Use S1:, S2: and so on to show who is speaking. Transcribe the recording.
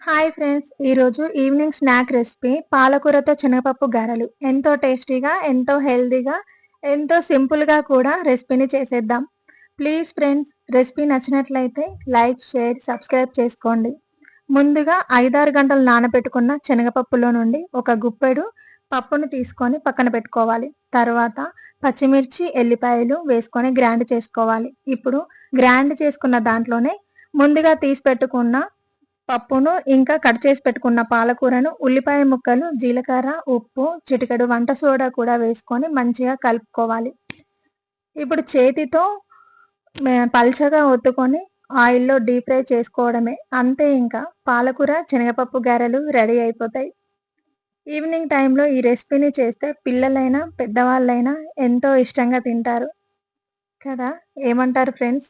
S1: Hi friends! ఈరోజు evening snack recipe పాలకూరతో శనగపప్పు గారెలు. ఎంతో టేస్టీగా, ఎంతో హెల్తీగా, ఎంతో సింపుల్‌గా కూడా రెసిపీని చేసేద్దాం. ప్లీజ్ ఫ్రెండ్స్, రెసిపీ నచ్చినట్లయితే లైక్, షేర్, సబ్స్క్రైబ్ చేసుకోండి. ముందుగా 5, 6 గంటలు నానబెట్టుకున్న శనగపప్పులో నుండి ఒక గుప్పెడు పప్పును తీసుకొని పక్కన పెట్టుకోవాలి. తర్వాత పచ్చిమిర్చి, ఎల్లిపాయలు వేసుకొని గ్రైండ్ చేసుకోవాలి. ఇప్పుడు గ్రైండ్ చేసుకున్న దాంట్లోనే ముందుగా తీసి పెట్టుకున్న పప్పును, ఇంకా కట్ చేసి పెట్టుకున్న పాలకూరను, ఉల్లిపాయ ముక్కలు, జీలకర్ర, ఉప్పు, చిటికెడు వంట సోడా కూడా వేసుకొని మంచిగా కలుపుకోవాలి. ఇప్పుడు చేతితో పల్చగా ఒత్తుకొని ఆయిల్‌లో డీప్ ఫ్రై చేసుకోవడమే. అంతే ఇంకా పాలకూర, శనగపప్పు గారెలు రెడీ అయిపోతాయి. ఈవినింగ్ టైంలో ఈ రెసిపీని చేస్తే పిల్లలైనా, పెద్దవాళ్ళైనా ఎంతో ఇష్టంగా తింటారు కదా! ఏమంటారు ఫ్రెండ్స్?